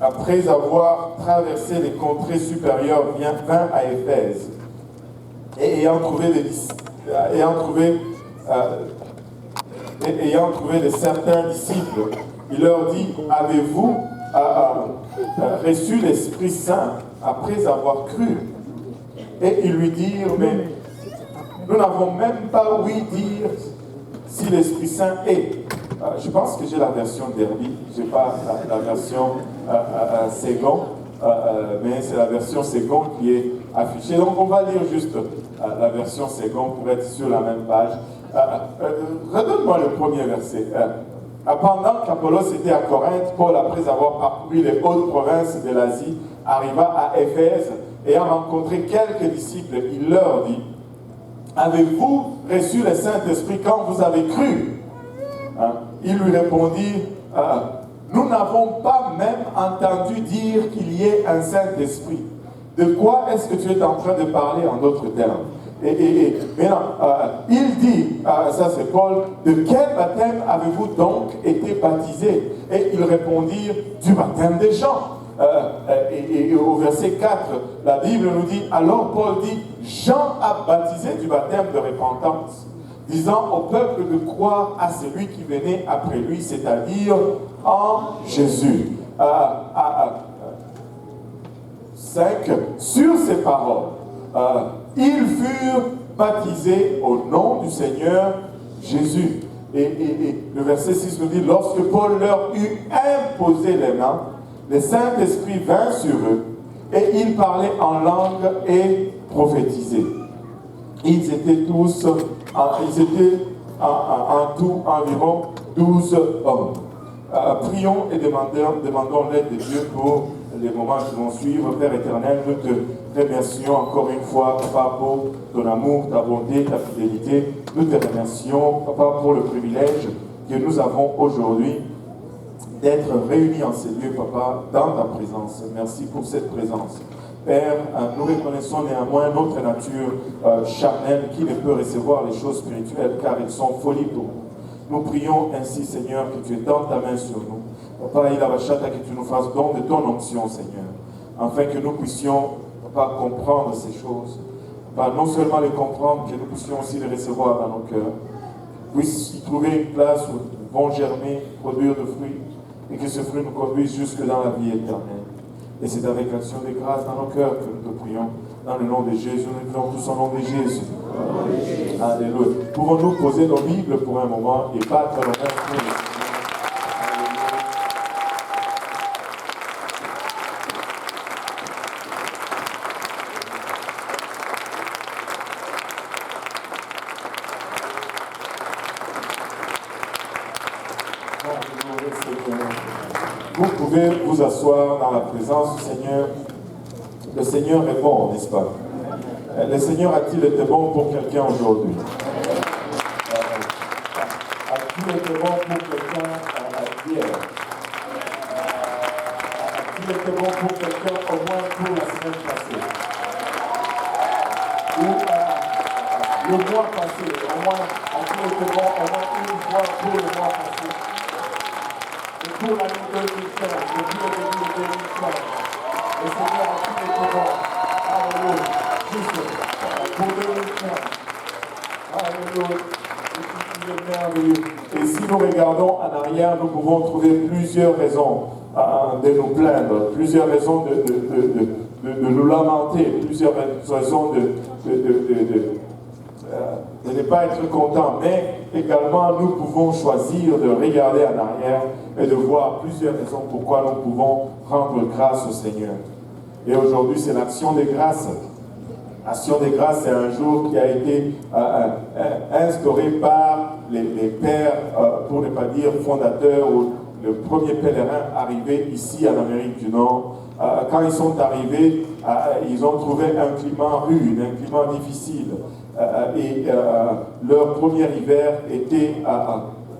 après avoir traversé les contrées supérieures, vint à Éphèse. Et ayant trouvé certains disciples, il leur dit, avez-vous reçu l'Esprit Saint après avoir cru? Et ils lui dirent, mais nous n'avons même pas ouï dire si l'Esprit Saint est. Je pense que j'ai la version Derby, je n'ai pas la version Second, mais c'est la version Second qui est affichée. Donc on va lire juste la version Second pour être sur la même page. Redonne-moi le premier verset. Pendant qu'Apollos était à Corinthe, Paul, après avoir parcouru les hautes provinces de l'Asie, arriva à Éphèse et a rencontré quelques disciples. Il leur dit, avez-vous reçu le Saint-Esprit quand vous avez cru? Il lui répondit, nous n'avons pas même entendu dire qu'il y ait un Saint-Esprit. De quoi est-ce que tu es en train de parler en d'autres termes? Et maintenant, il dit, ça c'est Paul, de quel baptême avez-vous donc été baptisé? Et ils répondirent, du baptême des Jean. Et au verset 4, la Bible nous dit, alors Paul dit, Jean a baptisé du baptême de repentance, disant au peuple de croire à celui qui venait après lui, c'est-à-dire en Jésus. 5. Sur ces paroles, ils furent baptisés au nom du Seigneur Jésus. Et le verset 6 nous dit, lorsque Paul leur eut imposé les mains, le Saint-Esprit vint sur eux, et ils parlaient en langue et prophétisaient. Ils étaient en tout environ 12 hommes. Prions et demandons l'aide de Dieu pour les moments qui vont suivre. Père éternel, nous te remercions encore une fois, Papa, pour ton amour, ta bonté, ta fidélité. Nous te remercions, Papa, pour le privilège que nous avons aujourd'hui d'être réunis en ces lieux, Papa, dans ta présence. Merci pour cette présence. Père, nous reconnaissons néanmoins notre nature charnelle qui ne peut recevoir les choses spirituelles car elles sont folies pour nous. Nous prions ainsi, Seigneur, que tu étends ta main sur nous. Papa, il avachata, que tu nous fasses don de ton onction, Seigneur, afin que nous puissions, Papa, comprendre ces choses. Papa, non seulement les comprendre, que nous puissions aussi les recevoir dans nos cœurs. Puisse y trouver une place où nous vont germer, produire de fruits, et que ce fruit nous conduise jusque dans la vie éternelle. Et c'est avec l'action de grâce dans nos cœurs que nous te prions. Dans le nom de Jésus, nous disons tous au nom de Jésus. Alléluia. Pouvons-nous poser nos Bibles pour un moment et battre la main pour le Seigneur? Vous pouvez vous asseoir dans la présence du Seigneur. Le Seigneur est bon, n'est-ce pas? Le Seigneur a-t-il été bon pour quelqu'un aujourd'hui? A-t-il été bon pour quelqu'un hier? A-t-il été bon pour quelqu'un au moins pour la semaine passée? Ou le mois passé, au moins, a-t-il été bon au moins une fois pour le mois passé? Et pour l'année 2015, depuis le début de 2015, le Seigneur a tout été bon. Alléluia. Juste pour 2015. Alléluia. Il est merveilleux. Et si nous regardons en arrière, nous pouvons trouver plusieurs raisons de nous plaindre, plusieurs raisons de nous lamenter, plusieurs raisons de ne pas être contents. Mais également, nous pouvons choisir de regarder en arrière et de voir plusieurs raisons pourquoi nous pouvons rendre grâce au Seigneur. Et aujourd'hui, c'est l'action des grâces. L'action des grâces, c'est un jour qui a été instauré par les pères, pour ne pas dire fondateurs, ou le premier pèlerin arrivé ici en Amérique du Nord. Quand ils sont arrivés, ils ont trouvé un climat rude, un climat difficile. Et leur premier hiver était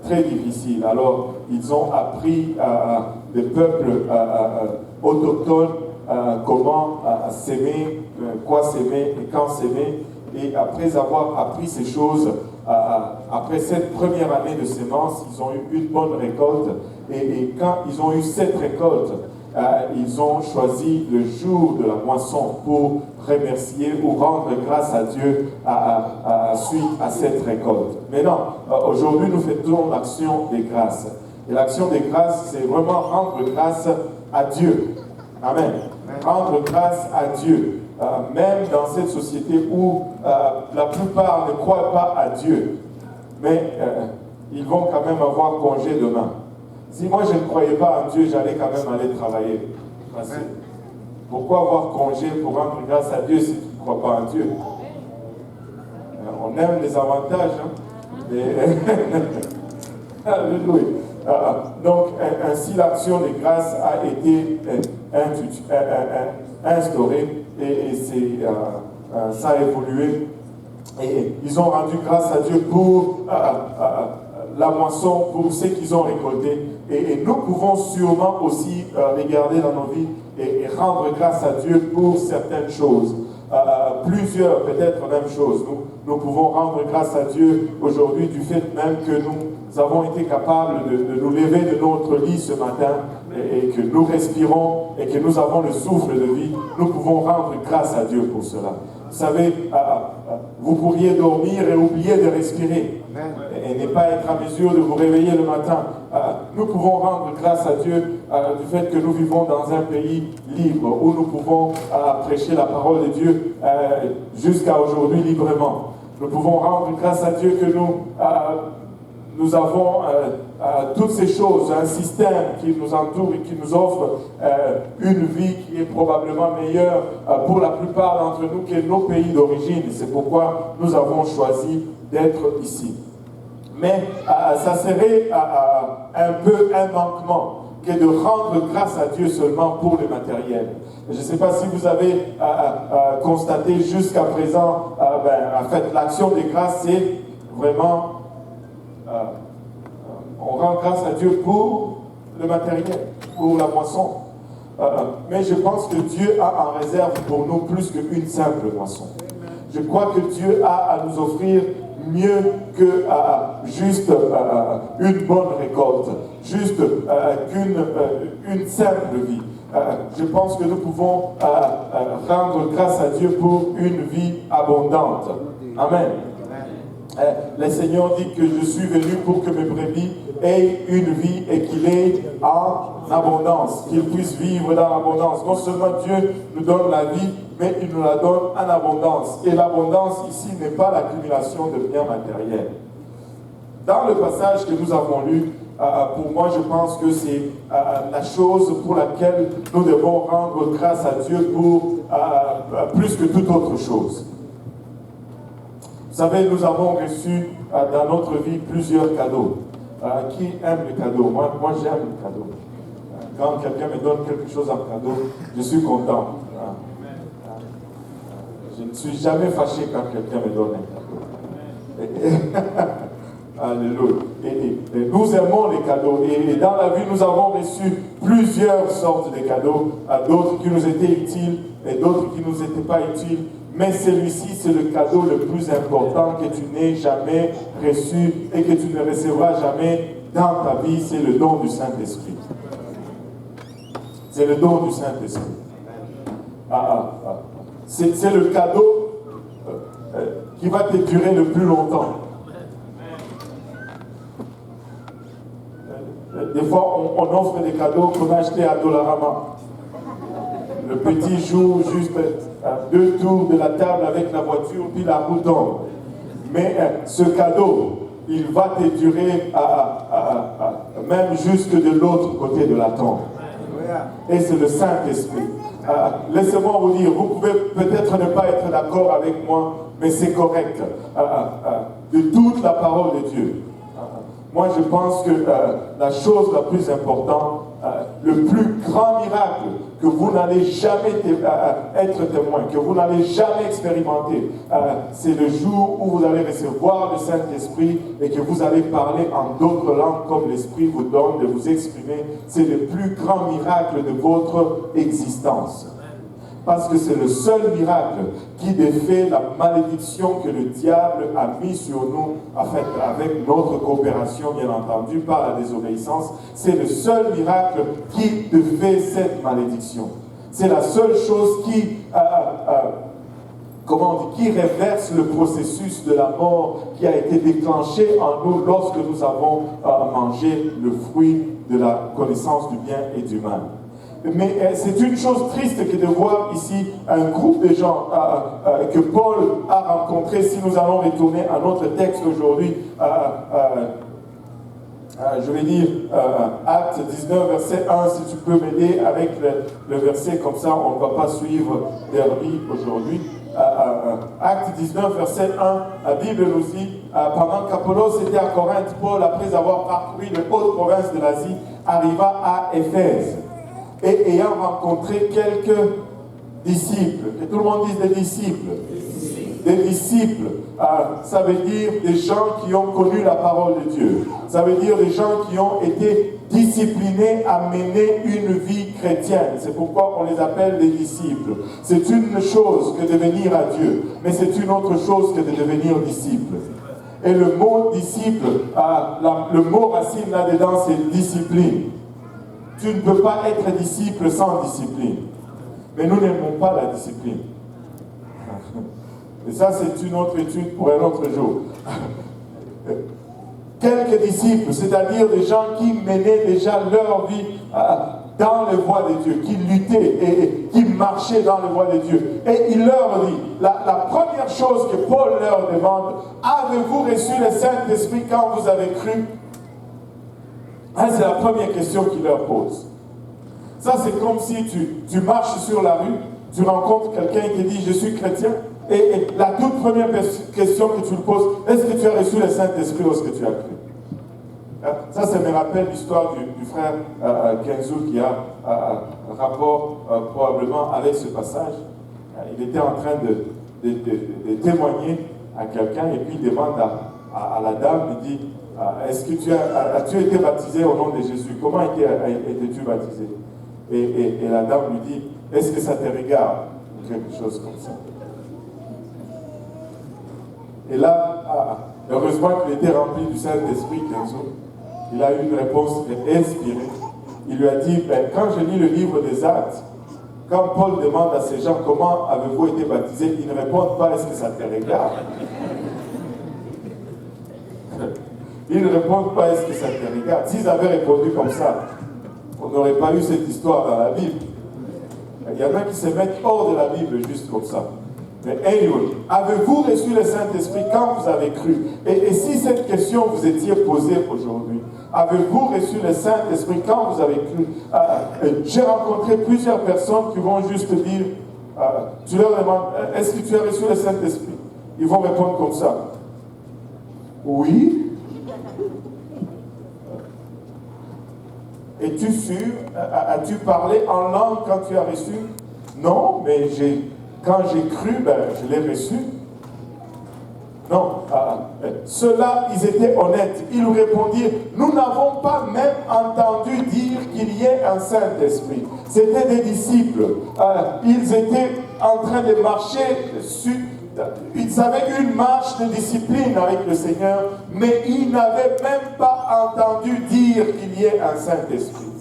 très difficile. Alors, ils ont appris des peuples autochtones comment s'aimer, quoi s'aimer et quand s'aimer. Et après avoir appris ces choses, après cette première année de semences, ils ont eu une bonne récolte. Et quand ils ont eu cette récolte, ils ont choisi le jour de la moisson pour remercier ou rendre grâce à Dieu suite à cette récolte. Mais non, aujourd'hui nous fêtons l'action des grâces. Et l'action des grâces, c'est vraiment rendre grâce à Dieu. Amen. Rendre grâce à Dieu. Même dans cette société où la plupart ne croient pas à Dieu, mais ils vont quand même avoir congé demain. Si moi je ne croyais pas en Dieu, j'allais quand même aller travailler. Pourquoi avoir congé pour rendre grâce à Dieu si tu ne crois pas en Dieu? On aime les avantages, hein? Alléluia. Donc, ainsi l'action de grâce a été instaurée et ça a évolué. Et ils ont rendu grâce à Dieu pour la moisson, pour ce qu'ils ont récolté. Et nous pouvons sûrement aussi regarder dans nos vies et rendre grâce à Dieu pour certaines choses. Plusieurs, peut-être même choses. Nous pouvons rendre grâce à Dieu aujourd'hui du fait même que nous avons été capables de nous lever de notre lit ce matin et que nous respirons et que nous avons le souffle de vie. Nous pouvons rendre grâce à Dieu pour cela. Vous savez, vous pourriez dormir et oublier de respirer et ne pas être en mesure de vous réveiller le matin. Nous pouvons rendre grâce à Dieu du fait que nous vivons dans un pays libre où nous pouvons prêcher la parole de Dieu jusqu'à aujourd'hui librement. Nous pouvons rendre grâce à Dieu que nous avons toutes ces choses, un système qui nous entoure et qui nous offre une vie qui est probablement meilleure pour la plupart d'entre nous que nos pays d'origine. C'est pourquoi nous avons choisi d'être ici. Mais ça serait un peu un manquement que de rendre grâce à Dieu seulement pour le matériel. Je ne sais pas si vous avez constaté jusqu'à présent, en fait, l'action des grâces, c'est vraiment... on rend grâce à Dieu pour le matériel, pour la moisson. Mais je pense que Dieu a en réserve pour nous plus qu'une simple moisson. Je crois que Dieu a à nous offrir mieux que juste une bonne récolte, juste une simple vie. Je pense que nous pouvons rendre grâce à Dieu pour une vie abondante. Amen. Le Seigneur dit que je suis venu pour que mes brebis aient une vie et qu'il ait en abondance, qu'ils puissent vivre dans l'abondance. Non seulement Dieu nous donne la vie, mais il nous la donne en abondance. Et l'abondance ici n'est pas l'accumulation de biens matériels. Dans le passage que nous avons lu, pour moi je pense que c'est la chose pour laquelle nous devons rendre grâce à Dieu pour plus que toute autre chose. Vous savez, nous avons reçu dans notre vie plusieurs cadeaux. Qui aime les cadeaux? Moi j'aime les cadeaux. Quand quelqu'un me donne quelque chose en cadeau, je suis content. Je ne suis jamais fâché quand quelqu'un me donne un cadeau. Alléluia. Et nous aimons les cadeaux. Et dans la vie, nous avons reçu plusieurs sortes de cadeaux. D'autres qui nous étaient utiles et d'autres qui ne nous étaient pas utiles. Mais celui-ci, c'est le cadeau le plus important que tu n'aies jamais reçu et que tu ne recevras jamais dans ta vie, c'est le don du Saint-Esprit. C'est le don du Saint-Esprit. C'est le cadeau qui va te durer le plus longtemps. Des fois, on offre des cadeaux qu'on a achetés à Dollarama. Le petit joue juste 2 tours de la table avec la voiture, puis la roue tombe. Mais ce cadeau, il va te durer même jusque de l'autre côté de la tombe. Et c'est le Saint-Esprit. Laissez-moi vous dire, vous pouvez peut-être ne pas être d'accord avec moi, mais c'est correct. De toute la parole de Dieu. Moi, je pense que la chose la plus importante, le plus grand miracle que vous n'allez jamais être témoin, que vous n'allez jamais expérimenter, c'est le jour où vous allez recevoir le Saint-Esprit et que vous allez parler en d'autres langues comme l'Esprit vous donne de vous exprimer. C'est le plus grand miracle de votre existence. parce que c'est le seul miracle qui défait la malédiction que le diable a mis sur nous, avec notre coopération, bien entendu, par la désobéissance. C'est le seul miracle qui défait cette malédiction. C'est la seule chose qui, qui réverse le processus de la mort qui a été déclenché en nous lorsque nous avons mangé le fruit de la connaissance du bien et du mal. Mais c'est une chose triste que de voir ici un groupe de gens que Paul a rencontré. Si nous allons retourner à notre texte aujourd'hui, je vais dire Acte 19, verset 1, si tu peux m'aider avec le verset, comme ça on ne va pas suivre Derby aujourd'hui. Acte 19, verset 1, la Bible nous dit, pendant qu'Apollos était à Corinthe, Paul, après avoir parcouru les hautes provinces de l'Asie, arriva à Éphèse. Et ayant rencontré quelques disciples, que tout le monde dise des disciples. Des disciples, ça veut dire des gens qui ont connu la parole de Dieu. Ça veut dire des gens qui ont été disciplinés à mener une vie chrétienne. C'est pourquoi on les appelle des disciples. C'est une chose que de venir à Dieu, mais c'est une autre chose que de devenir disciple. Et le mot disciple, le mot racine là-dedans, c'est discipline. Tu ne peux pas être disciple sans discipline. Mais nous n'aimons pas la discipline. Et ça, c'est une autre étude pour un autre jour. Quelques disciples, c'est-à-dire des gens qui menaient déjà leur vie dans les voies de Dieu, qui luttaient et qui marchaient dans les voies de Dieu. Et il leur dit, la première chose que Paul leur demande, avez-vous reçu le Saint-Esprit quand vous avez cru? C'est la première question qu'il leur pose. Ça, c'est comme si tu marches sur la rue, tu rencontres quelqu'un qui te dit « Je suis chrétien ». Et la toute première question que tu lui poses, est-ce que tu as reçu le Saint-Esprit lorsque tu as cru? Ça me rappelle l'histoire du frère Kenzo qui a un rapport probablement avec ce passage. Il était en train de témoigner à quelqu'un et puis il demande à la dame, il dit est-ce que as-tu été baptisé au nom de Jésus? Comment étais-tu baptisé? Et la dame lui dit, est-ce que ça te regarde? Quelque chose comme ça. Et là, heureusement qu'il était rempli du Saint-Esprit, Kenzo, il a eu une réponse inspirée. Il lui a dit, quand je lis le livre des Actes, quand Paul demande à ces gens, comment avez-vous été baptisés? Ils ne répondent pas, est-ce que ça te regarde? Ils ne répondent pas, est-ce que ça te regarde? S'ils avaient répondu comme ça, on n'aurait pas eu cette histoire dans la Bible. Il y en a qui se mettent hors de la Bible juste comme ça. Mais anyway, avez-vous reçu le Saint-Esprit quand vous avez cru? Et si cette question vous étiez posée aujourd'hui, avez-vous reçu le Saint-Esprit quand vous avez cru? J'ai rencontré plusieurs personnes qui vont juste dire, tu leur demandes, est-ce que tu as reçu le Saint-Esprit? Ils vont répondre comme ça. Oui. Es-tu sûr? As-tu parlé en langue quand tu as reçu? Non, mais quand j'ai cru, je l'ai reçu. Non, ceux-là, ils étaient honnêtes. Ils lui répondirent, nous n'avons pas même entendu dire qu'il y ait un Saint-Esprit. C'était des disciples. Ils étaient en train de marcher sur... Ils avaient une marche de discipline avec le Seigneur, mais ils n'avaient même pas entendu dire qu'il y ait un Saint-Esprit.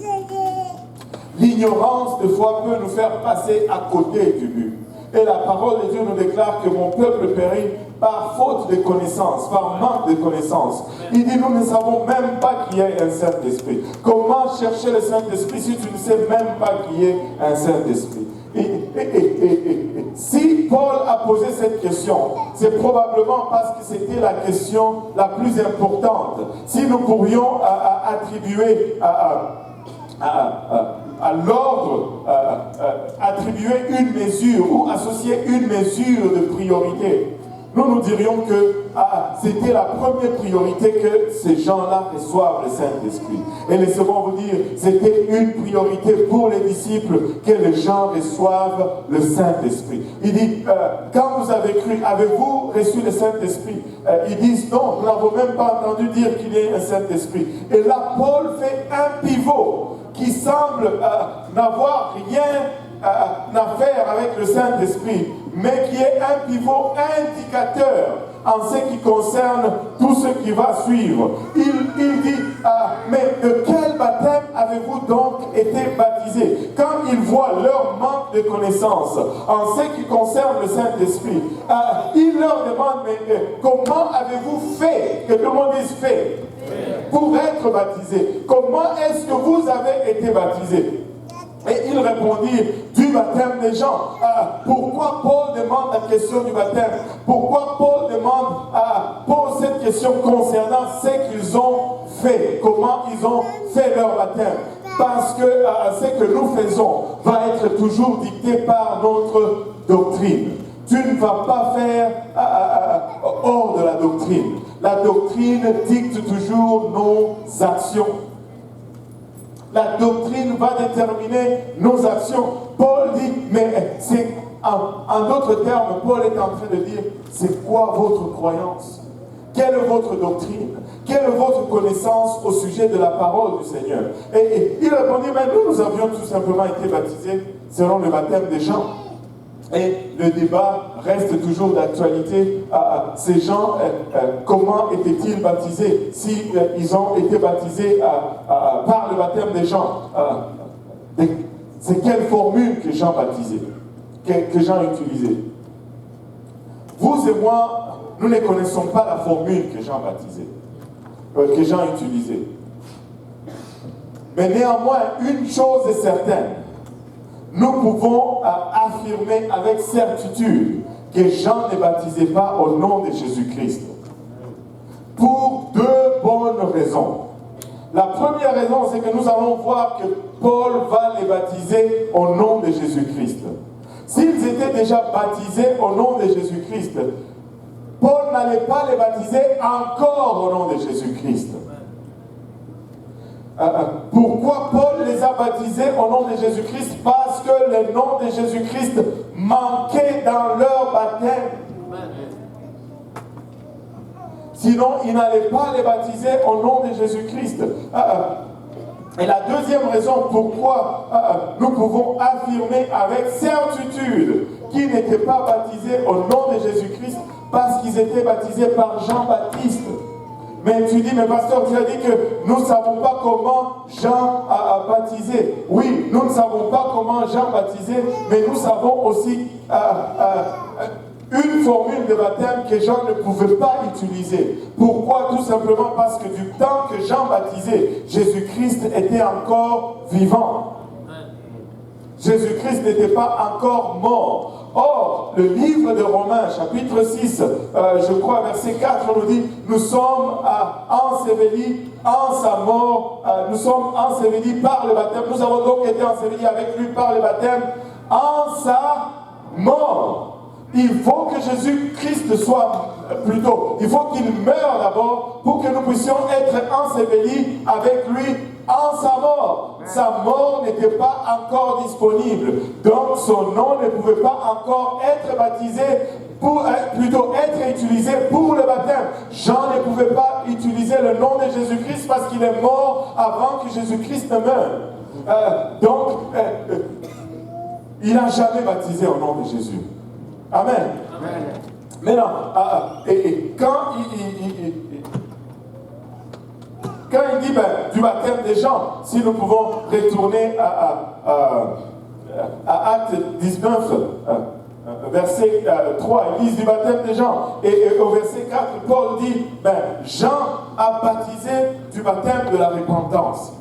L'ignorance, de foi, peut nous faire passer à côté du but. Et la parole de Dieu nous déclare que mon peuple périt par faute de connaissance, par manque de connaissance. Il dit, nous ne savons même pas qu'il y ait un Saint-Esprit. Comment chercher le Saint-Esprit si tu ne sais même pas qu'il y ait un Saint-Esprit? Si Paul a posé cette question, c'est probablement parce que c'était la question la plus importante. Si nous pourrions attribuer à l'ordre, attribuer une mesure ou associer une mesure de priorité, nous dirions que c'était la première priorité que ces gens-là reçoivent le Saint-Esprit. Et laissez-moi vous dire, c'était une priorité pour les disciples que les gens reçoivent le Saint-Esprit. Il dit, quand vous avez cru, avez-vous reçu le Saint-Esprit? Ils disent non, nous n'avons même pas entendu dire qu'il y ait un Saint-Esprit. Et là, Paul fait un pivot qui semble n'avoir rien affaire avec le Saint-Esprit, mais qui est un pivot indicateur en ce qui concerne tout ce qui va suivre. Il dit, mais de quel baptême avez-vous donc été baptisés? Quand il voit leur manque de connaissances en ce qui concerne le Saint-Esprit, il leur demande, mais comment avez-vous fait, que tout le monde dise fait, pour être baptisé? Comment est-ce que vous avez été baptisés? Et il répondit, du baptême des gens. Pourquoi Paul demande la question du baptême? Pourquoi Paul pose cette question concernant ce qu'ils ont fait? Comment ils ont fait leur baptême? Parce que ce que nous faisons va être toujours dicté par notre doctrine. Tu ne vas pas faire hors de la doctrine. La doctrine dicte toujours nos actions. La doctrine va déterminer nos actions. Paul dit, mais c'est en d'autres termes, Paul est en train de dire, c'est quoi votre croyance? Quelle est votre doctrine? Quelle est votre connaissance au sujet de la parole du Seigneur? Et il répondit, mais nous avions tout simplement été baptisés selon le baptême des gens. Et le débat reste toujours d'actualité. Ces gens, comment étaient-ils baptisés? Si ils ont été baptisés par le baptême des gens, c'est quelle formule que Jean baptisait, que Jean utilisait? Vous et moi, nous ne connaissons pas la formule que Jean baptisait, que Jean utilisait. Mais néanmoins, une chose est certaine. Nous pouvons affirmer avec certitude que Jean ne baptisait pas au nom de Jésus-Christ. Pour deux bonnes raisons. La première raison, c'est que nous allons voir que Paul va les baptiser au nom de Jésus-Christ. S'ils étaient déjà baptisés au nom de Jésus-Christ, Paul n'allait pas les baptiser encore au nom de Jésus-Christ. Pourquoi Paul les a baptisés au nom de Jésus-Christ? Parce que le nom de Jésus-Christ manquait dans leur baptême. Sinon, il n'allait pas les baptiser au nom de Jésus-Christ. Et la deuxième raison pourquoi nous pouvons affirmer avec certitude qu'ils n'étaient pas baptisés au nom de Jésus-Christ, parce qu'ils étaient baptisés par Jean-Baptiste. Mais tu dis, mais pasteur, tu as dit que nous ne savons pas comment Jean a baptisé. Oui, nous ne savons pas comment Jean baptisait, mais nous savons aussi une formule de baptême que Jean ne pouvait pas utiliser. Pourquoi? Tout simplement parce que du temps que Jean baptisait, Jésus-Christ était encore vivant. Jésus-Christ n'était pas encore mort. Or, le livre de Romains, chapitre 6, je crois, verset 4, nous dit, nous sommes ensevelis en sa mort, nous sommes ensevelis par le baptême, nous avons donc été ensevelis avec lui par le baptême en sa mort. Il faut que Jésus-Christ il faut qu'il meure d'abord pour que nous puissions être ensevelis avec lui en sa mort. Sa mort n'était pas encore disponible. Donc son nom ne pouvait pas encore être baptisé, être utilisé pour le baptême. Jean ne pouvait pas utiliser le nom de Jésus-Christ parce qu'il est mort avant que Jésus-Christ ne meure. Il n'a jamais baptisé au nom de Jésus. Amen. Amen. Maintenant, quand il dit du baptême des gens, si nous pouvons retourner à Actes 19, verset 3, il dit du baptême des gens. Et au verset 4, Paul dit, Jean a baptisé du baptême de la repentance.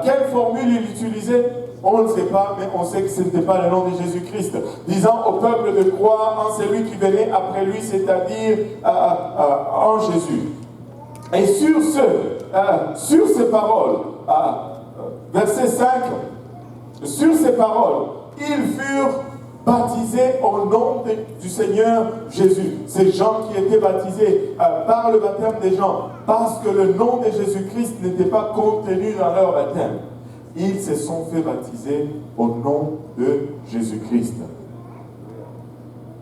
Quelle formule il utilisait? On ne sait pas, mais on sait que ce n'était pas le nom de Jésus-Christ. Disant au peuple de croire en celui qui venait après lui, c'est-à-dire en Jésus. Et sur ces paroles, verset 5, sur ces paroles, ils furent baptisés au nom du Seigneur Jésus. Ces gens qui étaient baptisés par le baptême des gens, parce que le nom de Jésus-Christ n'était pas contenu dans leur baptême. Ils se sont fait baptiser au nom de Jésus-Christ.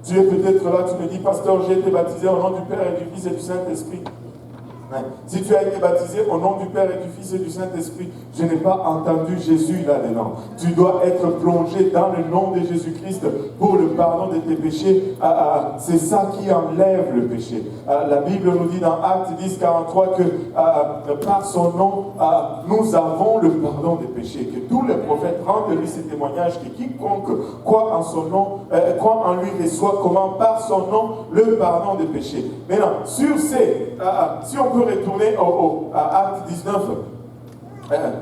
Tu es peut-être là, tu me dis, pasteur, j'ai été baptisé au nom du Père et du Fils et du Saint-Esprit. Si tu as été baptisé au nom du Père et du Fils et du Saint-Esprit, je n'ai pas entendu Jésus là-dedans. Tu dois être plongé dans le nom de Jésus-Christ pour le pardon de tes péchés. C'est ça qui enlève le péché. La Bible nous dit dans Actes 10, 43 que par son nom, nous avons le pardon des péchés. Que tous les prophètes rendent de lui ces témoignages que quiconque croit en son nom, croit en lui reçoit comment par son nom le pardon des péchés. Maintenant, sur ces, si on peut retourner à Actes 19,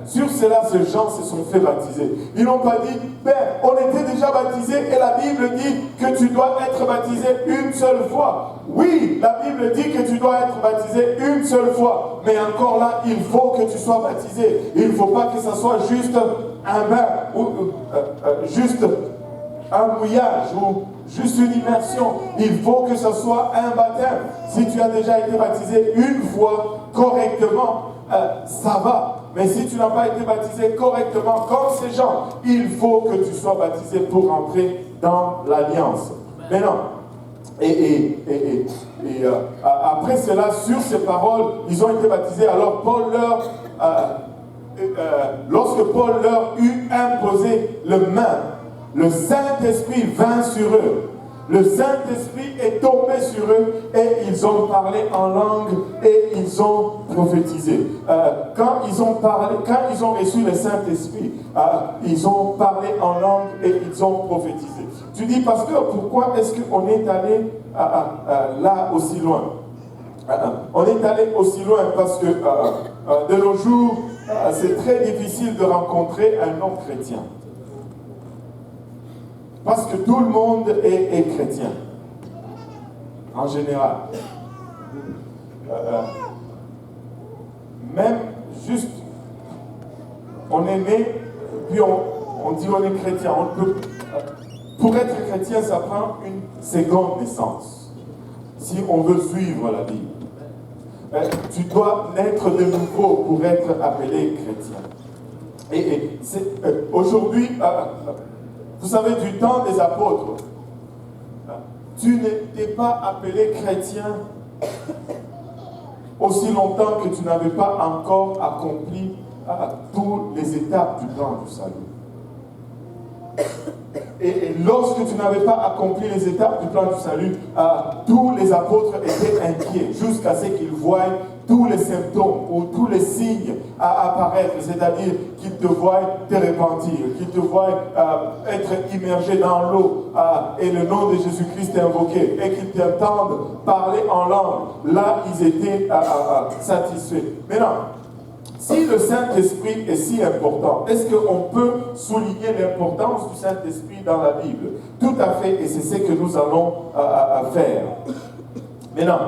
sur cela, ces gens se sont fait baptiser. Ils n'ont pas dit, ben, on était déjà baptisés et la Bible dit que tu dois être baptisé une seule fois. Oui, la Bible dit que tu dois être baptisé une seule fois. Mais encore là, il faut que tu sois baptisé. Il ne faut pas que ça soit juste un bain, ou juste un mouillage, ou juste une immersion. Il faut que ce soit un baptême. Si tu as déjà été baptisé une fois correctement, ça va. Mais si tu n'as pas été baptisé correctement, comme ces gens, il faut que tu sois baptisé pour entrer dans l'alliance. Maintenant, après cela, sur ces paroles, ils ont été baptisés. Alors Paul lorsque Paul leur eut imposé le main, le Saint-Esprit vint sur eux. Le Saint-Esprit est tombé sur eux et ils ont parlé en langue et ils ont prophétisé. Quand ils ont reçu le Saint-Esprit, ils ont parlé en langue et ils ont prophétisé. Tu dis, pasteur, pourquoi est-ce qu'on est allé là aussi loin? On est allé aussi loin parce que de nos jours, c'est très difficile de rencontrer un non-chrétien. Parce que tout le monde est chrétien, en général. Même juste, on est né, puis on dit on est chrétien. Pour être chrétien, ça prend une seconde naissance. Si on veut suivre la Bible. Tu dois naître de nouveau pour être appelé chrétien. Et aujourd'hui, vous savez, du temps des apôtres, tu n'étais pas appelé chrétien aussi longtemps que tu n'avais pas encore accompli toutes les étapes du plan du salut. Et lorsque tu n'avais pas accompli les étapes du plan du salut, tous les apôtres étaient inquiets jusqu'à ce qu'ils voient tous les symptômes ou tous les signes apparaître, c'est-à-dire qu'ils te voient te repentir, qu'ils te voient être immergé dans l'eau et le nom de Jésus-Christ est invoqué et qu'ils t'entendent parler en langue. Là, ils étaient satisfaits. Maintenant, si le Saint-Esprit est si important, est-ce qu'on peut souligner l'importance du Saint-Esprit dans la Bible? Tout à fait, et c'est ce que nous allons faire. Maintenant,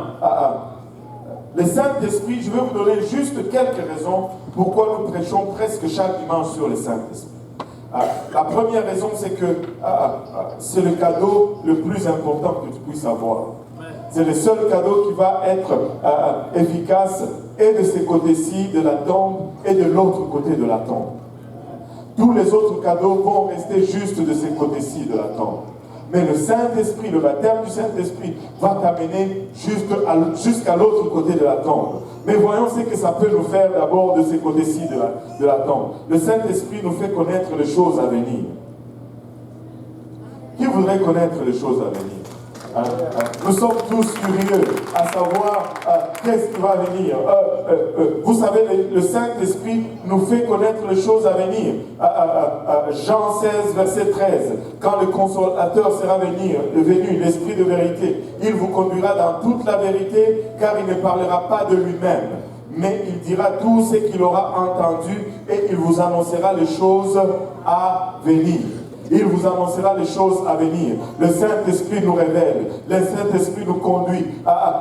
le Saint-Esprit, je vais vous donner juste quelques raisons pourquoi nous prêchons presque chaque dimanche sur le Saint-Esprit. La première raison, c'est que c'est le cadeau le plus important que tu puisses avoir. C'est le seul cadeau qui va être efficace et de ce côté-ci de la tombe et de l'autre côté de la tombe. Tous les autres cadeaux vont rester juste de ce côté-ci de la tombe. Mais le Saint-Esprit, le baptême du Saint-Esprit va t'amener jusqu'à l'autre côté de la tombe. Mais voyons ce que ça peut nous faire d'abord de ce côté-ci de la tombe. Le Saint-Esprit nous fait connaître les choses à venir. Qui voudrait connaître les choses à venir? Nous sommes tous curieux à savoir qu'est-ce qui va venir. Vous savez, le Saint-Esprit nous fait connaître les choses à venir. Jean 16, verset 13. Quand le Consolateur sera venu, l'Esprit de vérité, il vous conduira dans toute la vérité, car il ne parlera pas de lui-même, mais il dira tout ce qu'il aura entendu et il vous annoncera les choses à venir. Il vous annoncera les choses à venir. Le Saint-Esprit nous révèle. Le Saint-Esprit nous conduit.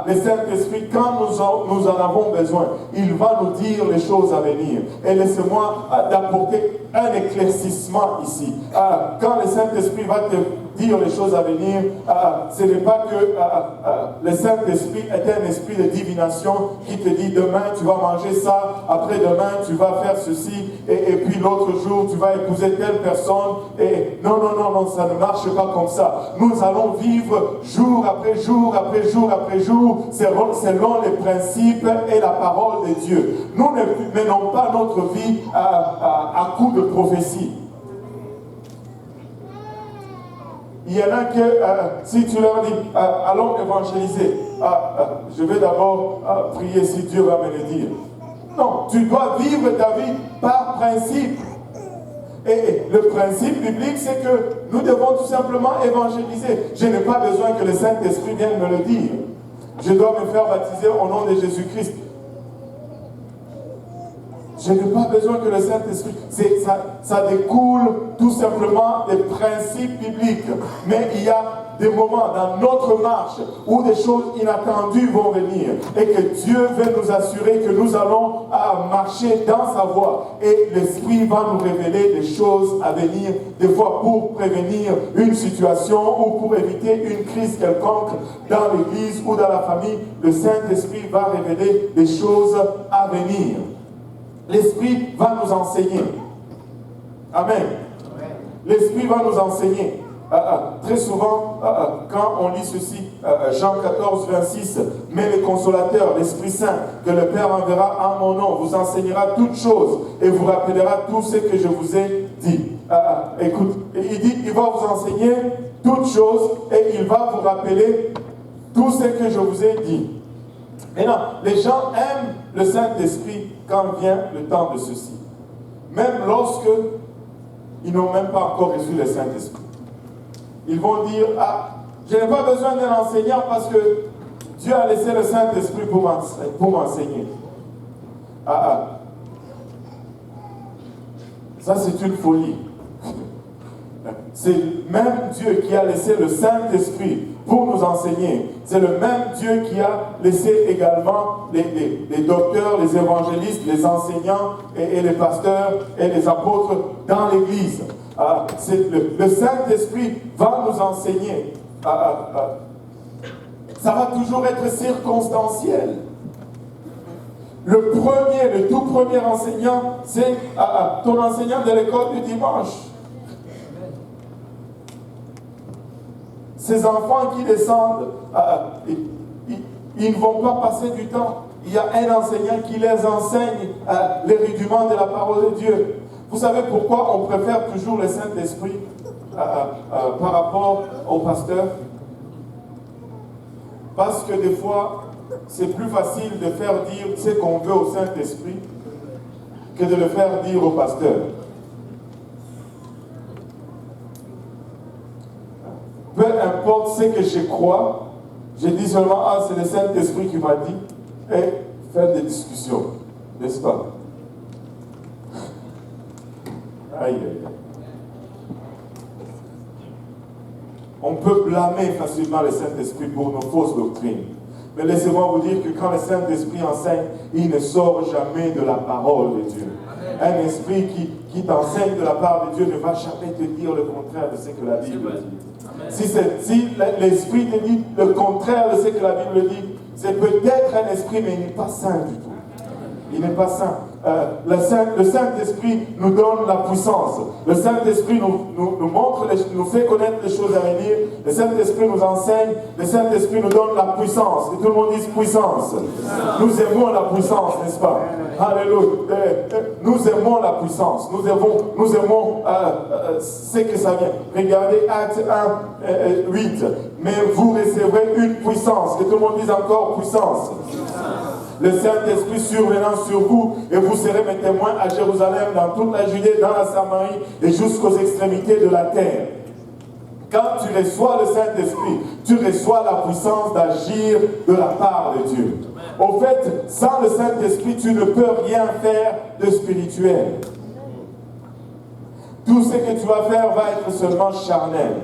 Le Saint-Esprit, quand nous en avons besoin, il va nous dire les choses à venir. Et laissez-moi d'apporter un éclaircissement ici. Quand le Saint-Esprit va te dire les choses à venir, ce n'est pas que le Saint-Esprit est un esprit de divination qui te dit demain tu vas manger ça, après-demain tu vas faire ceci, et puis l'autre jour tu vas épouser telle personne. Et non, ça ne marche pas comme ça. Nous allons vivre jour après jour, après jour, après jour, selon les principes et la parole de Dieu. Nous ne menons pas notre vie à coup de prophétie. Il y en a que, si tu leur dis, allons évangéliser, je vais d'abord prier si Dieu va me le dire. Non, tu dois vivre ta vie par principe. Et le principe biblique, c'est que nous devons tout simplement évangéliser. Je n'ai pas besoin que le Saint-Esprit vienne me le dire. Je dois me faire baptiser au nom de Jésus-Christ. Je n'ai pas besoin que le Saint-Esprit... Ça découle tout simplement des principes bibliques. Mais il y a des moments dans notre marche où des choses inattendues vont venir. Et que Dieu veut nous assurer que nous allons marcher dans sa voie. Et l'Esprit va nous révéler des choses à venir. Des fois pour prévenir une situation ou pour éviter une crise quelconque dans l'église ou dans la famille. Le Saint-Esprit va révéler des choses à venir. L'Esprit va nous enseigner. Amen. L'Esprit va nous enseigner. Très souvent, quand on lit ceci, Jean 14, 26, mais le consolateur, l'Esprit Saint, que le Père enverra en mon nom, vous enseignera toutes choses et vous rappellera tout ce que je vous ai dit. Écoute, il dit, il va vous enseigner toutes choses et il va vous rappeler tout ce que je vous ai dit. Maintenant, les gens aiment le Saint-Esprit quand vient le temps de ceci. Même lorsque ils n'ont même pas encore reçu le Saint-Esprit. Ils vont dire, je n'ai pas besoin d'un enseignant parce que Dieu a laissé le Saint-Esprit pour m'enseigner. Ça c'est une folie. C'est même Dieu qui a laissé le Saint-Esprit pour nous enseigner. C'est le même Dieu qui a laissé également les docteurs, les évangélistes, les enseignants et les pasteurs et les apôtres dans l'Église. Le Saint-Esprit va nous enseigner. Ça va toujours être circonstanciel. Le tout premier enseignant, c'est ton enseignant de l'école du dimanche. Ces enfants qui descendent, ils ne vont pas passer du temps. Il y a un enseignant qui les enseigne les rudiments de la parole de Dieu. Vous savez pourquoi on préfère toujours le Saint-Esprit par rapport au pasteur? Parce que des fois, c'est plus facile de faire dire ce qu'on veut au Saint-Esprit que de le faire dire au pasteur. Peu importe ce que je crois, je dis seulement, c'est le Saint-Esprit qui m'a dit, et faire des discussions, n'est-ce pas? Aïe, aïe, aïe. On peut blâmer facilement le Saint-Esprit pour nos fausses doctrines. Mais laissez-moi vous dire que quand le Saint-Esprit enseigne, il ne sort jamais de la parole de Dieu. Un esprit qui t'enseigne de la part de Dieu ne va jamais te dire le contraire de ce que la Bible dit. Si l'esprit te dit le contraire de ce que la Bible dit, c'est peut-être un esprit, mais il n'est pas saint du tout. Il n'est pas saint. Le Saint-Esprit nous donne la puissance. Le Saint-Esprit nous montre, nous fait connaître les choses à venir. Le Saint-Esprit nous enseigne. Le Saint-Esprit nous donne la puissance. Et tout le monde dit puissance. Nous aimons la puissance, n'est-ce pas? Alléluia. Nous aimons la puissance. Nous aimons ce que ça vient. Regardez Actes 1, 8. Mais vous recevrez une puissance. Que tout le monde dise encore puissance. Le Saint-Esprit survenant sur vous, et vous serez mes témoins à Jérusalem, dans toute la Judée, dans la Samarie et jusqu'aux extrémités de la terre. Quand tu reçois le Saint-Esprit, tu reçois la puissance d'agir de la part de Dieu. Au fait, sans le Saint-Esprit, tu ne peux rien faire de spirituel. Tout ce que tu vas faire va être seulement charnel.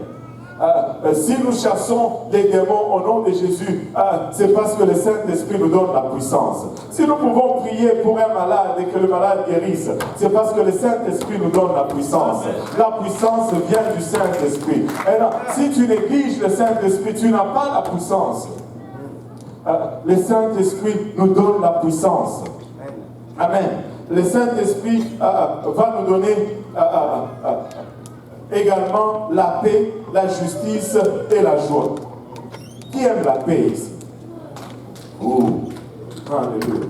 Si nous chassons les démons au nom de Jésus, c'est parce que le Saint-Esprit nous donne la puissance. Si nous pouvons prier pour un malade et que le malade guérisse, c'est parce que le Saint-Esprit nous donne la puissance. La puissance vient du Saint-Esprit. Et si tu négliges le Saint-Esprit, tu n'as pas la puissance. Le Saint-Esprit nous donne la puissance. Amen. Le Saint-Esprit va nous donner également la paix, la justice et la joie. Qui aime la paix ici? Alléluia.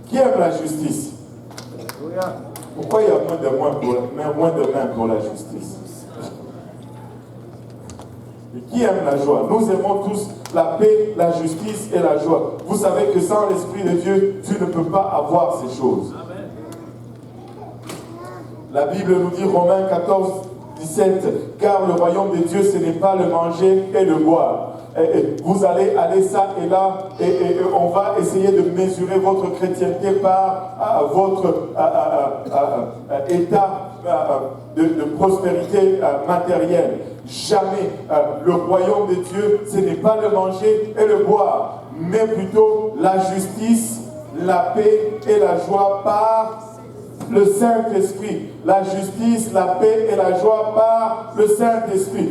Qui aime la justice? Pourquoi il y a moins de mains pour la justice? Et qui aime la joie? Nous aimons tous la paix, la justice et la joie. Vous savez que sans l'Esprit de Dieu, tu ne peux pas avoir ces choses. La Bible nous dit, Romains 14, 17, car le royaume de Dieu, ce n'est pas le manger et le boire. Vous allez aller ça et là, et on va essayer de mesurer votre chrétienté par votre état de prospérité matérielle. Jamais le royaume de Dieu, ce n'est pas le manger et le boire, mais plutôt la justice, la paix et la joie par le Saint-Esprit. La justice, la paix et la joie par le Saint-Esprit.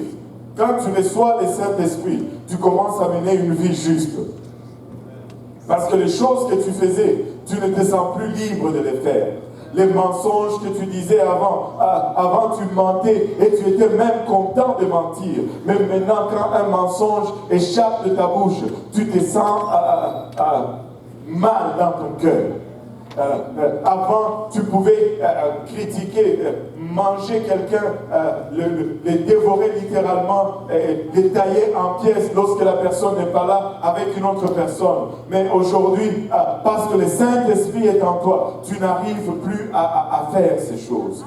Quand tu reçois le Saint-Esprit, tu commences à mener une vie juste. Parce que les choses que tu faisais, tu ne te sens plus libre de les faire. Les mensonges que tu disais avant tu mentais et tu étais même content de mentir. Mais maintenant, quand un mensonge échappe de ta bouche, tu te sens mal dans ton cœur. Avant, tu pouvais critiquer, manger quelqu'un, le dévorer littéralement, le tailler en pièces lorsque la personne n'est pas là avec une autre personne. Mais aujourd'hui, parce que le Saint-Esprit est en toi, tu n'arrives plus à faire ces choses.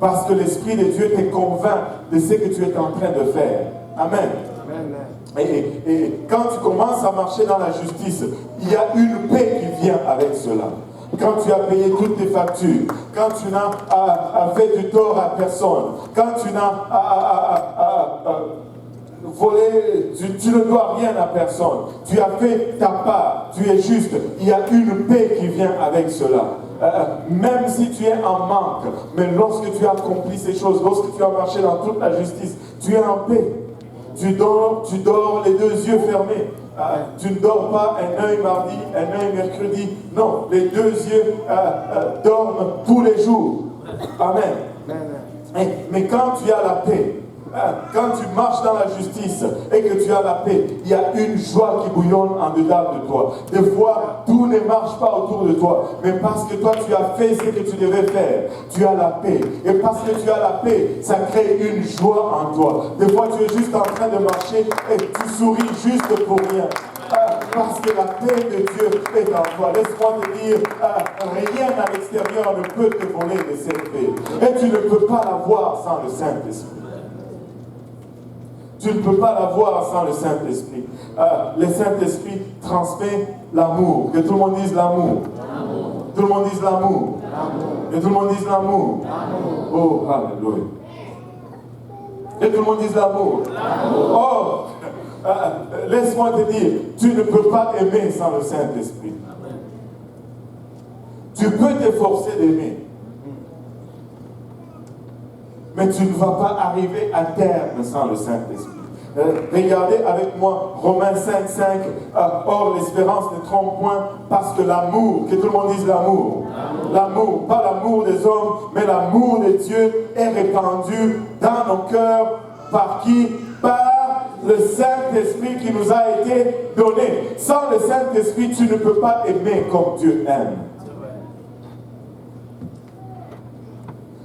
Parce que l'Esprit de Dieu te convainc de ce que tu es en train de faire. Amen. Et quand tu commences à marcher dans la justice, il y a une paix qui vient avec cela. Quand tu as payé toutes tes factures, quand tu n'as fait du tort à personne, quand tu n'as volé, tu ne dois rien à personne, tu as fait ta part, tu es juste, il y a une paix qui vient avec cela. Même si tu es en manque, mais lorsque tu as accompli ces choses, lorsque tu as marché dans toute la justice, tu es en paix. Tu dors les deux yeux fermés. Tu ne dors pas un œil mardi, un œil mercredi. Non, les deux yeux dorment tous les jours. Amen. Mais quand tu as la paix, quand tu marches dans la justice et que tu as la paix, il y a une joie qui bouillonne en dedans de toi. Des fois, tout ne marche pas autour de toi, mais parce que toi, tu as fait ce que tu devais faire, tu as la paix. Et parce que tu as la paix, ça crée une joie en toi. Des fois, tu es juste en train de marcher et tu souris juste pour rien. Parce que la paix de Dieu est en toi. Laisse-moi te dire, rien à l'extérieur ne peut te voler de cette paix. Et tu ne peux pas l'avoir sans le Saint-Esprit. Tu ne peux pas l'avoir sans le Saint-Esprit. Le Saint-Esprit transmet l'amour. Que tout le monde dise l'amour. Tout le monde dise l'amour. Que tout le monde dise l'amour. Oh, alléluia. Que tout le monde dise l'amour. Oh, laisse-moi te dire, tu ne peux pas aimer sans le Saint-Esprit. Tu peux t'efforcer d'aimer. Mais tu ne vas pas arriver à terme sans le Saint-Esprit. Regardez avec moi Romains 5, 5. Or, l'espérance ne trompe point, parce que l'amour, que tout le monde dise l'amour. L'amour, pas l'amour des hommes, mais l'amour de Dieu est répandu dans nos cœurs. Par qui? Par le Saint-Esprit qui nous a été donné. Sans le Saint-Esprit, tu ne peux pas aimer comme Dieu aime.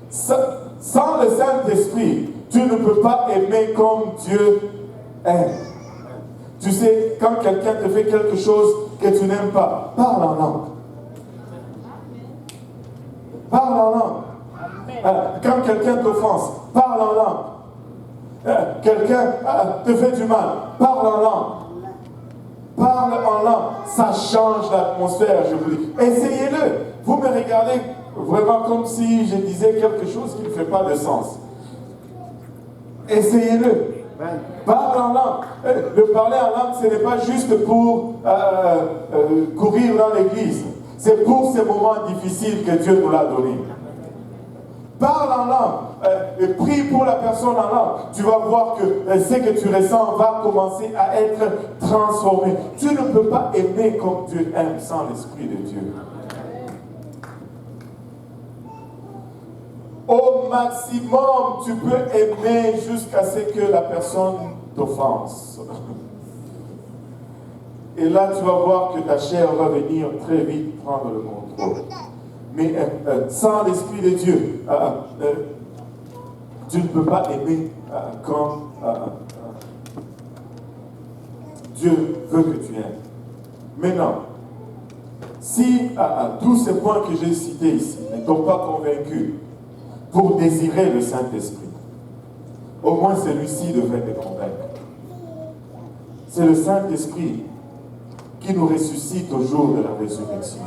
Sans le Saint-Esprit, tu ne peux pas aimer comme Dieu aime. Tu sais, quand quelqu'un te fait quelque chose que tu n'aimes pas, parle en langue. Parle en langue. Quand quelqu'un t'offense, parle en langue. Quelqu'un te fait du mal, parle en langue. Parle en langue. Ça change l'atmosphère, je vous dis. Essayez-le. Vous me regardez vraiment comme si je disais quelque chose qui ne fait pas de sens. essayez-le. Parle en langue. Le parler en langue, ce n'est pas juste pour courir dans l'église. C'est pour ces moments difficiles que Dieu nous l'a donné. Parle en langue. Prie pour la personne en langue. Tu vas voir que ce que tu ressens va commencer à être transformé. Tu ne peux pas aimer comme Dieu aime sans l'Esprit de Dieu. Au maximum, tu peux aimer jusqu'à ce que la personne t'offense. Et là, tu vas voir que ta chair va venir très vite prendre le contrôle. Mais sans l'Esprit de Dieu, tu ne peux pas aimer comme Dieu veut que tu aimes. Maintenant, si tous ces points que j'ai cités ici ne t'ont pas convaincu pour désirer le Saint-Esprit, au moins celui-ci devrait te convaincre. C'est le Saint-Esprit qui nous ressuscite au jour de la résurrection.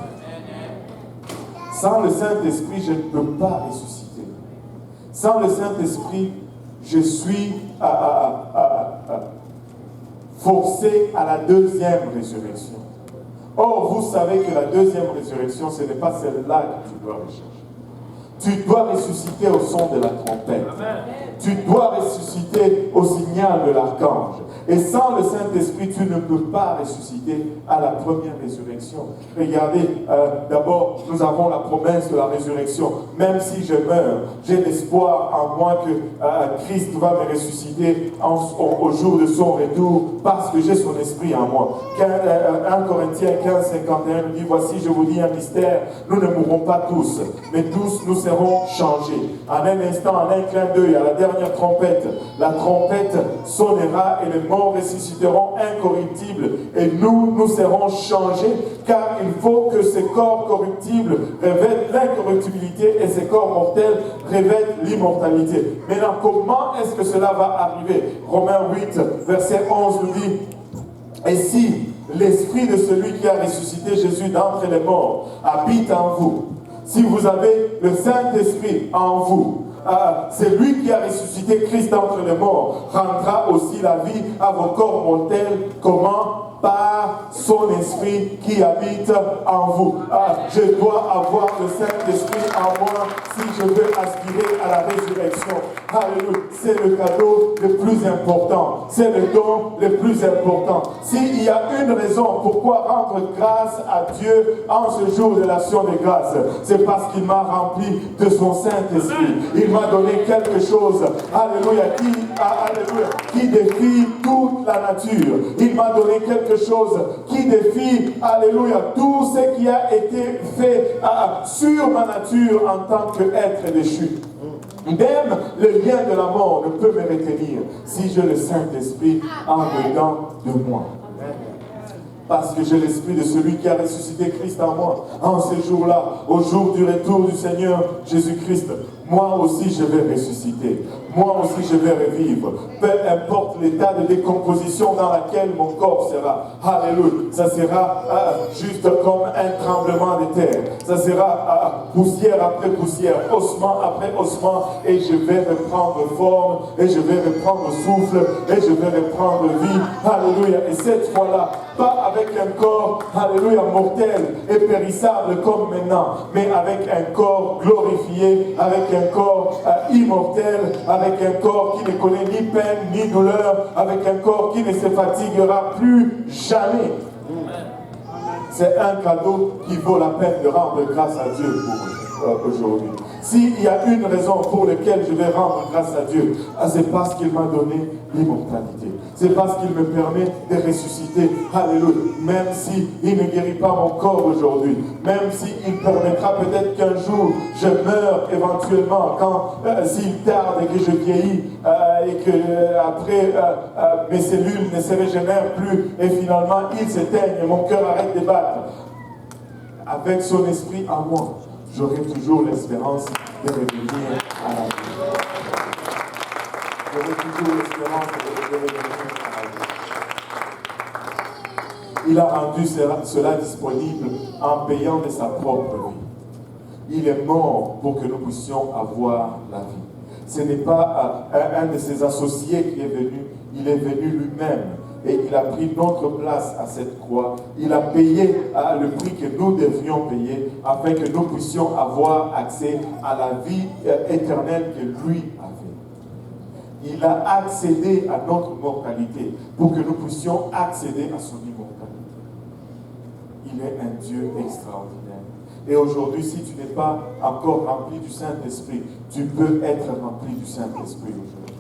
Sans le Saint-Esprit, je ne peux pas ressusciter. Sans le Saint-Esprit, je suis forcé à la deuxième résurrection. Or, vous savez que la deuxième résurrection, ce n'est pas celle-là que tu dois rechercher. Tu dois ressusciter au son de la trompette. Amen. Tu dois ressusciter au signal de l'archange. Et sans le Saint-Esprit, tu ne peux pas ressusciter à la première résurrection. Regardez, d'abord, nous avons la promesse de la résurrection. Même si je meurs, j'ai l'espoir en moi que Christ va me ressusciter au jour de son retour parce que j'ai son esprit en moi. 1 Corinthiens 15, 51 nous dit, voici, je vous dis un mystère, nous ne mourrons pas tous, mais tous nous serons changés. En un instant, en un clin d'œil, à la dernière trompette, la trompette sonnera et les morts ressusciteront incorruptibles et nous serons changés, car il faut que ces corps corruptibles revêtent l'incorruptibilité et ces corps mortels revêtent l'immortalité. Maintenant, comment est-ce que cela va arriver? Romains 8, verset 11 nous dit, et si l'esprit de celui qui a ressuscité Jésus d'entre les morts habite en vous, si vous avez le Saint-Esprit en vous, c'est lui qui a ressuscité Christ d'entre les morts, rendra aussi la vie à vos corps mortels. Comment? Par son esprit qui habite en vous. Je dois avoir le Saint-Esprit en moi si je veux aspirer à la résurrection. Alléluia. C'est le cadeau le plus important. C'est le don le plus important. S'il y a une raison pourquoi rendre grâce à Dieu en ce jour de l'action de grâce, c'est parce qu'il m'a rempli de son Saint-Esprit. Il m'a donné quelque chose, alléluia, qui défie toute la nature. Il m'a donné quelque chose qui défie, alléluia, tout ce qui a été fait sur ma nature en tant qu'être déchu. Même le lien de la mort ne peut me retenir si j'ai le Saint-Esprit en dedans de moi. Parce que j'ai l'esprit de celui qui a ressuscité Christ en moi. En ce jour-là, au jour du retour du Seigneur Jésus-Christ, moi aussi je vais ressusciter. Moi aussi je vais revivre. Peu importe l'état de décomposition dans lequel mon corps sera. Alléluia. Ça sera juste comme un tremblement de terre. Ça sera poussière après poussière, ossement après ossement. Et je vais reprendre forme. Et je vais reprendre souffle. Et je vais reprendre vie. Alléluia. Et cette fois-là, pas avec un corps, alléluia, mortel et périssable comme maintenant, mais avec un corps glorifié, avec un corps immortel, avec un corps qui ne connaît ni peine ni douleur, avec un corps qui ne se fatiguera plus jamais. C'est un cadeau qui vaut la peine de rendre grâce à Dieu pour aujourd'hui. S'il y a une raison pour laquelle je vais rendre grâce à Dieu, c'est parce qu'il m'a donné l'immortalité. C'est parce qu'il me permet de ressusciter. Alléluia. Même s'il ne guérit pas mon corps aujourd'hui, même s'il permettra peut-être qu'un jour je meure éventuellement, s'il tarde et que je vieillis et que après mes cellules ne se régénèrent plus et finalement ils s'éteignent et mon cœur arrête de battre. Avec son esprit en moi, j'aurai toujours l'espérance de revenir à la vie. J'aurai toujours l'espérance de revenir à la vie. Il a rendu cela disponible en payant de sa propre vie. Il est mort pour que nous puissions avoir la vie. Ce n'est pas un de ses associés qui est venu, il est venu lui-même. Et il a pris notre place à cette croix. Il a payé le prix que nous devrions payer afin que nous puissions avoir accès à la vie éternelle que lui avait. Il a accédé à notre mortalité pour que nous puissions accéder à son immortalité. Il est un Dieu extraordinaire. Et aujourd'hui, si tu n'es pas encore rempli du Saint-Esprit, tu peux être rempli du Saint-Esprit aujourd'hui.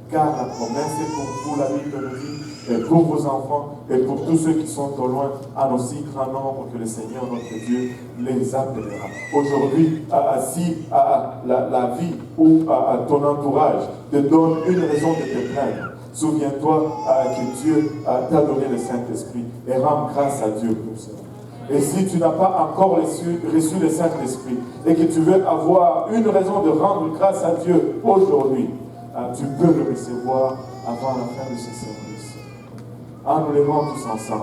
Car la promesse est pour vous, la Bible le dit, et pour vos enfants, et pour tous ceux qui sont au loin, en aussi grand nombre que le Seigneur, notre Dieu, les appellera. Aujourd'hui, si la vie ou ton entourage te donne une raison de te plaindre, souviens-toi que Dieu t'a donné le Saint-Esprit et rends grâce à Dieu pour cela. Et si tu n'as pas encore reçu le Saint-Esprit et que tu veux avoir une raison de rendre grâce à Dieu aujourd'hui, tu peux le recevoir avant la fin de ce service. Nous levons tous ensemble.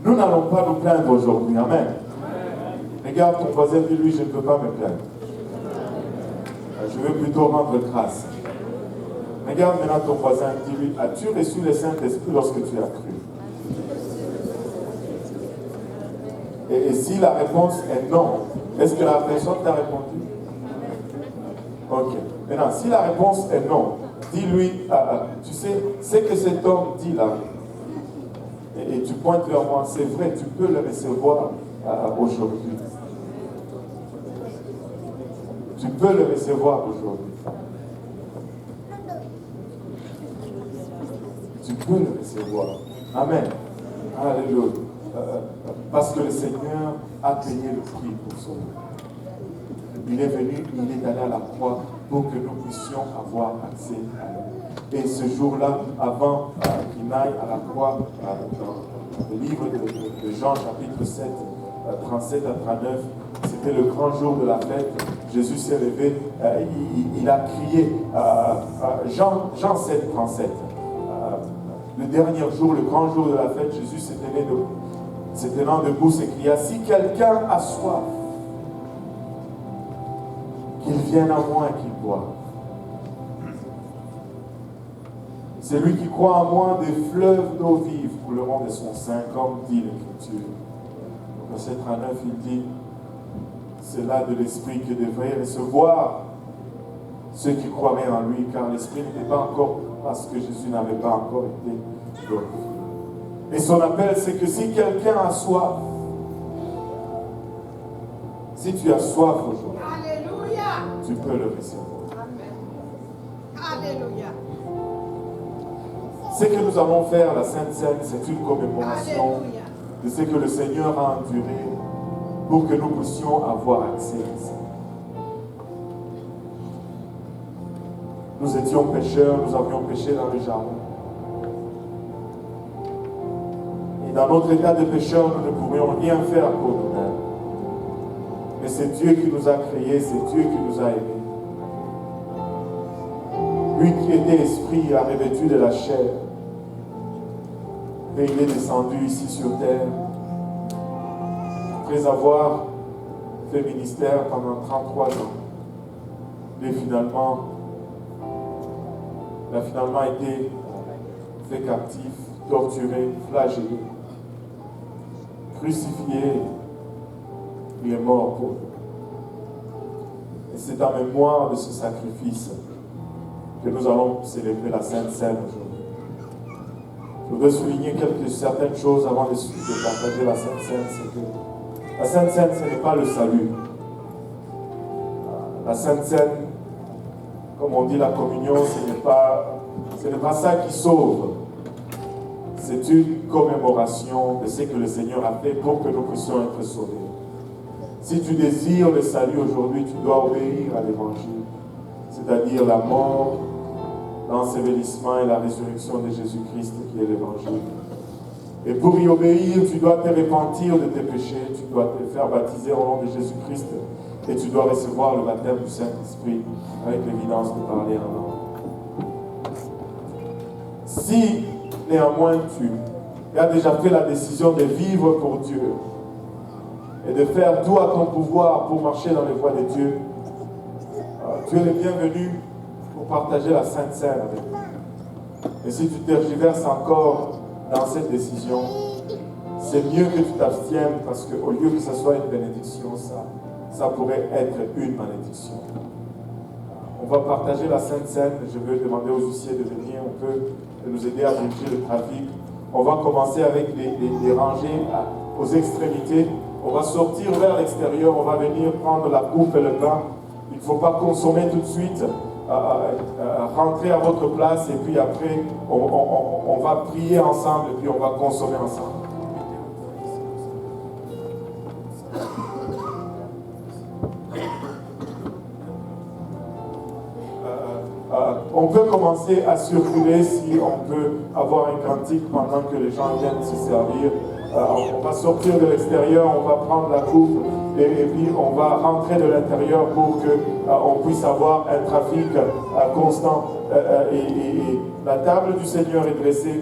Nous n'allons pas nous plaindre aujourd'hui. Amen. Regarde ton voisin, dis-lui, je ne peux pas me plaindre. Je veux plutôt rendre grâce. Regarde maintenant ton voisin, dis-lui, as-tu reçu le Saint-Esprit lorsque tu as cru? Et si la réponse est non, est-ce que la personne t'a répondu? Ok. Maintenant, si la réponse est non, dis-lui, tu sais, ce que cet homme dit là, et tu pointes vers moi, c'est vrai, tu peux le recevoir aujourd'hui. Tu peux le recevoir aujourd'hui. Tu peux le recevoir. Amen. Alléluia. Parce que le Seigneur a payé le prix pour son nom. Il est venu, il est allé à la croix pour que nous puissions avoir accès à lui. Et ce jour-là, avant qu'il n'aille à la croix, dans le livre de Jean, chapitre 7, 37 à 39, c'était le grand jour de la fête. Jésus s'est levé, il a crié, Jean 7, 37. Le dernier jour, le grand jour de la fête, Jésus s'est tenant debout, s'écria, si quelqu'un a soif, qu'il vienne à moi et qu'il boive. Celui qui croit en moi, des fleuves d'eau vive couleront de son sein, comme dit l'Écriture. Au verset 39, il dit, c'est là de l'Esprit que devraient recevoir ceux qui croiraient en lui, car l'Esprit n'était pas encore, parce que Jésus n'avait pas encore été glorifié. Et son appel, c'est que si quelqu'un a soif, si tu as soif aujourd'hui, tu peux le recevoir. Amen. Alléluia. Ce que nous allons faire, la Sainte Seine, c'est une commémoration de ce que le Seigneur a enduré pour que nous puissions avoir accès à ça. Nous étions pécheurs, nous avions péché dans le jardin. Et dans notre état de pécheur, nous ne pourrions rien faire pour nous-mêmes. Mais c'est Dieu qui nous a créés, c'est Dieu qui nous a aimés. Lui qui était esprit a revêtu de la chair. Et il est descendu ici sur terre. Après avoir fait ministère pendant 33 ans. Et finalement, il a finalement été fait captif, torturé, flagellé, crucifié. Il est mort pour nous. Et c'est en mémoire de ce sacrifice que nous allons célébrer la Sainte Seine aujourd'hui. Je voudrais souligner certaines choses avant de partager la Sainte Seine. C'est que la Sainte Seine, ce n'est pas le salut. La Sainte Seine, comme on dit la communion, ce n'est pas ça qui sauve. C'est une commémoration de ce que le Seigneur a fait pour que nous puissions être sauvés. Si tu désires le salut aujourd'hui, tu dois obéir à l'Évangile, c'est-à-dire la mort, l'ensevelissement et la résurrection de Jésus-Christ qui est l'Évangile. Et pour y obéir, tu dois te repentir de tes péchés, tu dois te faire baptiser au nom de Jésus-Christ et tu dois recevoir le baptême du Saint-Esprit avec l'évidence de parler en langue. Si néanmoins tu as déjà fait la décision de vivre pour Dieu et de faire tout à ton pouvoir pour marcher dans les voies de Dieu, tu es le bienvenu pour partager la Sainte Seine avec nous. Et si tu tergiverses encore dans cette décision, c'est mieux que tu t'abstiennes parce qu'au lieu que ce soit une bénédiction, ça pourrait être une malédiction. On va partager la Sainte Seine. Je vais demander aux huissiers de venir un peu, de nous aider à diriger le trafic. On va commencer avec les rangées aux extrémités. On va sortir vers l'extérieur, on va venir prendre la coupe et le pain. Il ne faut pas consommer tout de suite. Rentrer à votre place et puis après, on va prier ensemble et puis on va consommer ensemble. On peut commencer à circuler si on peut avoir un cantique pendant que les gens viennent se servir. On va sortir de l'extérieur, on va prendre la coupe et puis on va rentrer de l'intérieur pour qu'on puisse avoir un trafic constant. Et la table du Seigneur est dressée.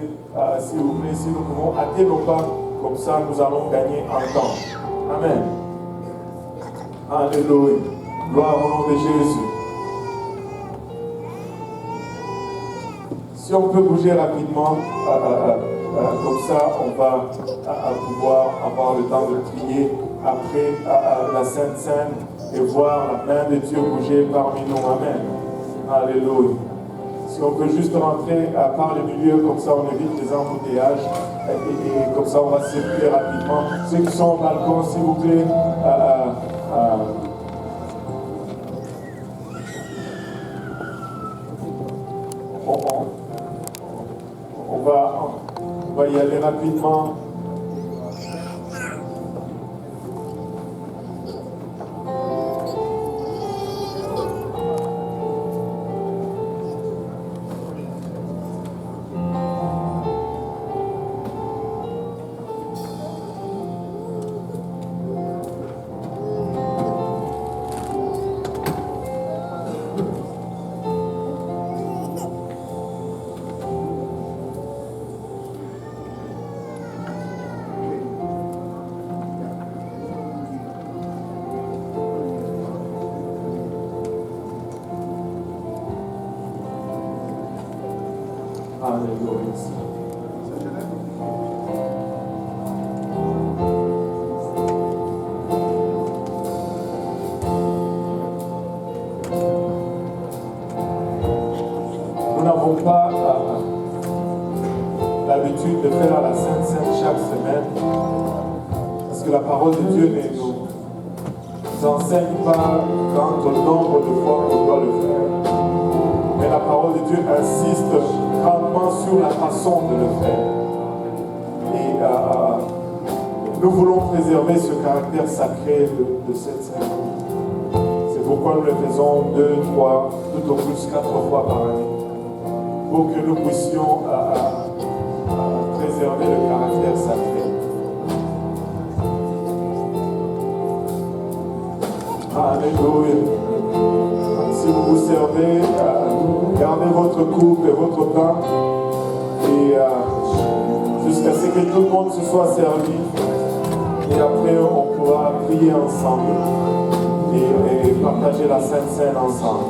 S'il vous plaît, si nous pouvons hâter nos pas, comme ça nous allons gagner en temps. Amen. Alléluia. Gloire au nom de Jésus. Si on peut bouger rapidement, comme ça on va pouvoir avoir le temps de prier après la Sainte Seine et voir la main de Dieu bouger parmi nous. Amen. Alléluia. Si on peut juste rentrer par le milieu, comme ça on évite les embouteillages et comme ça on va circuler rapidement. Ceux qui sont au balcon, s'il vous plaît, on va y aller rapidement. Nous n'avons pas l'habitude de faire la Sainte Seine chaque semaine parce que la parole de Dieu ne nous enseigne pas quant au nombre de fois qu'on doit le faire. Mais la parole de Dieu insiste grandement sur la façon de le faire. Et nous voulons préserver ce caractère sacré de cette semaine. C'est pourquoi nous le faisons 2, 3, tout au plus 4 fois par année. Pour que nous puissions préserver le caractère sacré. Alléluia. Si vous vous servez, gardez votre coupe et votre pain et jusqu'à ce que tout le monde se soit servi. Et après, on pourra prier ensemble et partager la Sainte Seine ensemble.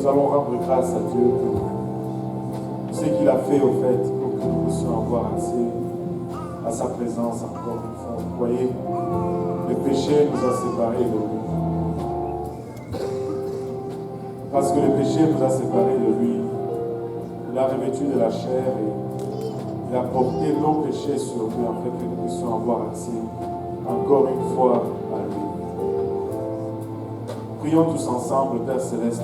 nous allons rendre grâce à Dieu pour ce qu'il a fait au fait pour que nous puissions avoir accès à sa présence encore une fois. Vous voyez, le péché nous a séparés de lui. Parce que le péché nous a séparés de lui, il a revêtu de la chair et il a porté nos péchés sur lui afin que nous puissions avoir accès encore une fois à lui. Prions tous ensemble, Père Céleste.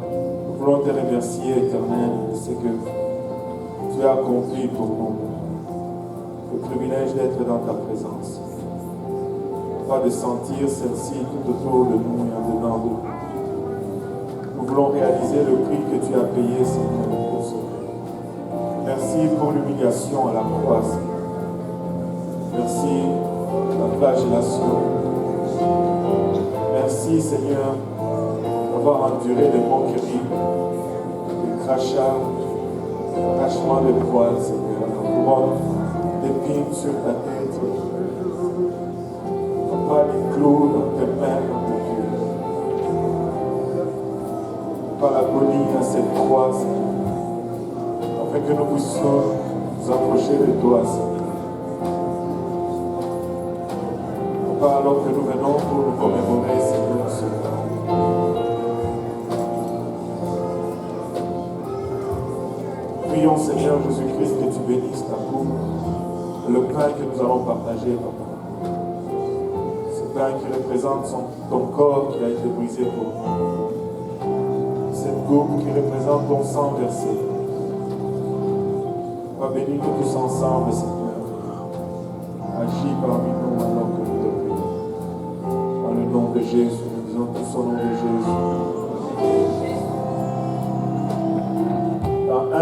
Nous voulons te remercier, Éternel, de ce que tu as accompli pour nous. Le privilège d'être dans ta présence. Pas de sentir celle-ci tout autour de nous et en dedans de nous. Nous voulons réaliser le prix que tu as payé, Seigneur, pour ce. Merci pour l'humiliation à la croix. Merci pour la flagellation. Merci, Seigneur, d'avoir enduré les moqueries, les crachats, l'arrachement de poils, Seigneur, la couronne d'épines sur ta tête. Pas les clous dans tes mains, dans tes pieds. Pas l'agonie à cette croix, Seigneur, afin que nous puissions nous approcher de toi, Seigneur. Pas alors que nous venons pour nous commémorer, Seigneur, ce temps. Prions, Seigneur Jésus-Christ, que tu bénisses ta coupe, le pain que nous allons partager, Papa. Ce pain qui représente ton corps qui a été brisé pour nous. Cette coupe qui représente ton sang versé. Papa, bénis-nous tous ensemble, Seigneur. Agis parmi nous alors que nous te prions. Dans le nom de Jésus, nous disons tous au nom de Jésus. Dans 1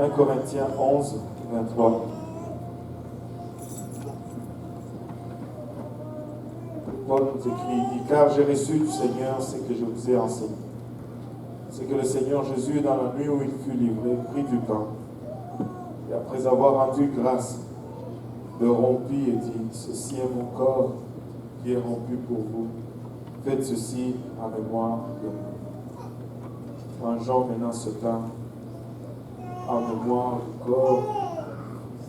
Corinthiens 11, 23. Paul nous écrit, il dit, car j'ai reçu du Seigneur ce que je vous ai enseigné. C'est que le Seigneur Jésus, dans la nuit où il fut livré, prit du pain. Et après avoir rendu grâce, le rompit et dit, ceci est mon corps qui est rompu pour vous. Faites ceci en mémoire de moi. Mangeons maintenant ce pain en mémoire du corps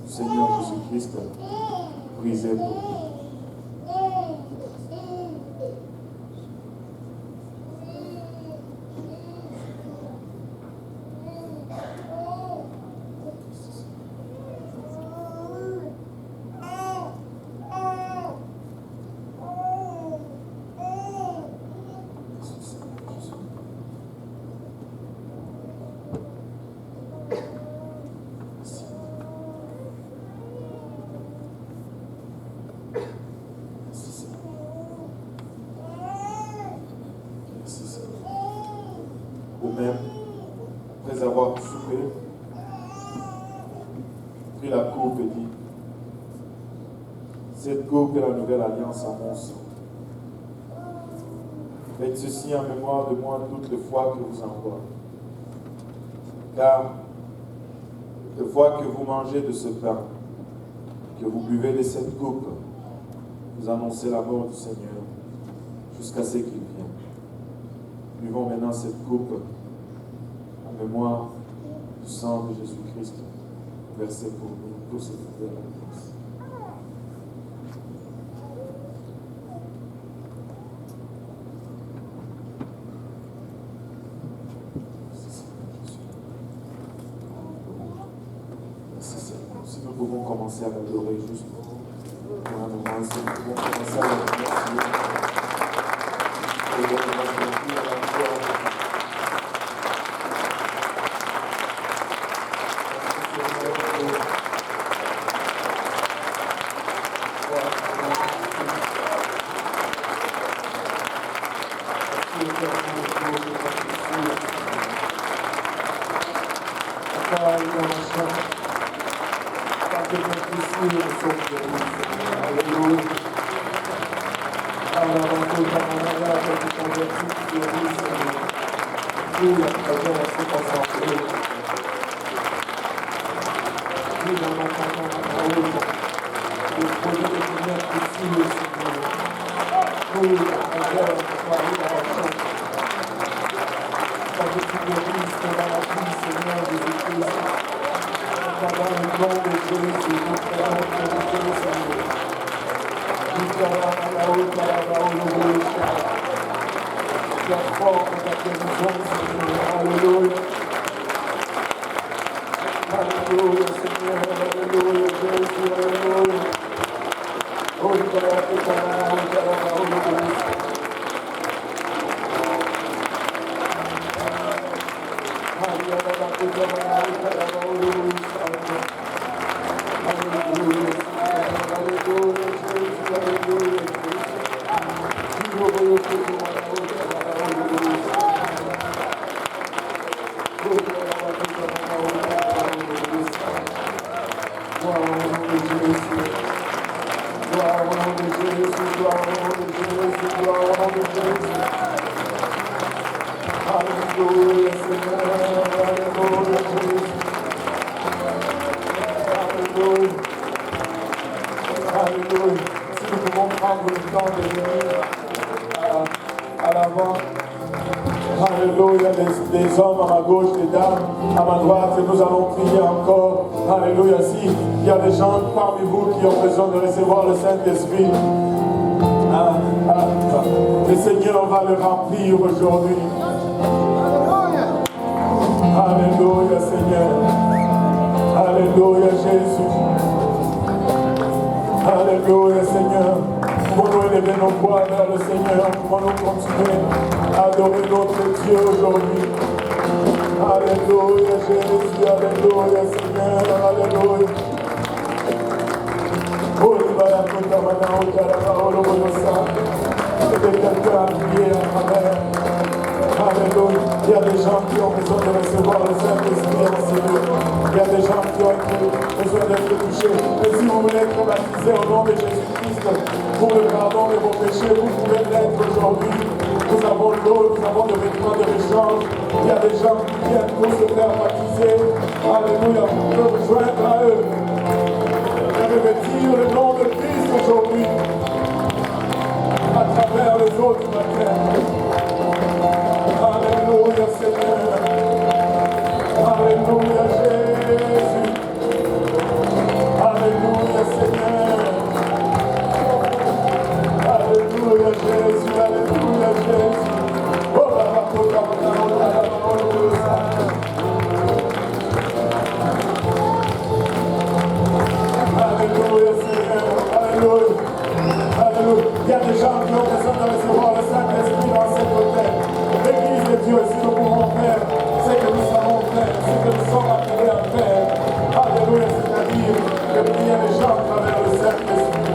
du Seigneur Jésus-Christ brisé pour nous. Même, après avoir soupé, prit la coupe et dit, cette coupe est la nouvelle alliance en mon sang. Faites ceci en mémoire de moi toutes les fois que vous en boivez. Car, les fois que vous mangez de ce pain, que vous buvez de cette coupe, vous annoncez la mort du Seigneur jusqu'à ce qu'il vienne. Buvons maintenant cette coupe en mémoire du sang de Jésus-Christ versé pour nous tous et toutes les réponses. Si nous pouvons commencer à l'adorer juste pour un moment, si nous pouvons commencer à la remercier. Alléluia. Dans le risque, dans la vie, Seigneur Jésus-Christ. Dans le nom de Jésus, nous prenons de Dieu, Seigneur. Nous prenons la haute, la forme de ta guérison, Seigneur. Alléluia. Alléluia, Seigneur. Alléluia, Jésus. Alléluia. Oh, Alléluia. Si nous pouvons prendre le temps de venir à l'avant. Alléluia. Des hommes à ma gauche, des dames à ma droite. Et nous allons prier encore. Alléluia. Si il y a des gens parmi vous qui ont besoin de recevoir le Saint-Esprit, le Seigneur va le remplir aujourd'hui. Alléluia, Seigneur. Alléluia, Jésus. Alléluia, Seigneur. Pouvons-nous élever nos voix vers le Seigneur. Pouvons-nous continuer à adorer notre Dieu aujourd'hui. Alléluia, Jésus. Alléluia, Seigneur. Alléluia. Et quelqu'un a prié à travers. Alléluia. Il y a des gens qui ont besoin de recevoir le Saint-Esprit en Seigneur. Il y a des gens qui ont besoin d'être touchés. Et si vous voulez être baptisé au nom de Jésus-Christ pour le pardon de vos péchés, vous pouvez l'être aujourd'hui. Nous avons l'eau, nous avons le vêtement de l'échange. Il y a des gens qui viennent pour se faire baptiser. Alléluia. Vous pouvez vous joindre à eux. Et revêtir le nom de Christ aujourd'hui à travers les autres baptêmes. Alléluia, Seigneur. Alléluia, Jésus. Alléluia, Seigneur. Alléluia, Jésus. Alléluia, Jésus. Oh, la Alléluia, Seigneur. Alléluia. Alléluia. Il y a des gens qui ont besoin de recevoir le Saint-Esprit dans cette hôtel. L'Église de Dieu, si nous pouvons faire ce que nous savons faire, ce que nous sommes appelés à faire. Alléluia, c'est-à-dire de prier les gens à travers le Saint-Esprit.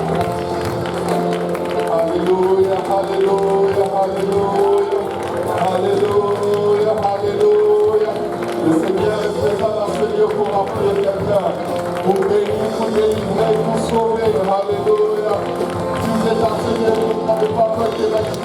Alléluia, alléluia, alléluia, alléluia, alléluia. Le Seigneur est présent dans ce lieu pour remplir quelqu'un, pour bénir, pour délivrer, pour sauver. Alléluia. Si vous êtes enseigné, vous n'avez pas peur que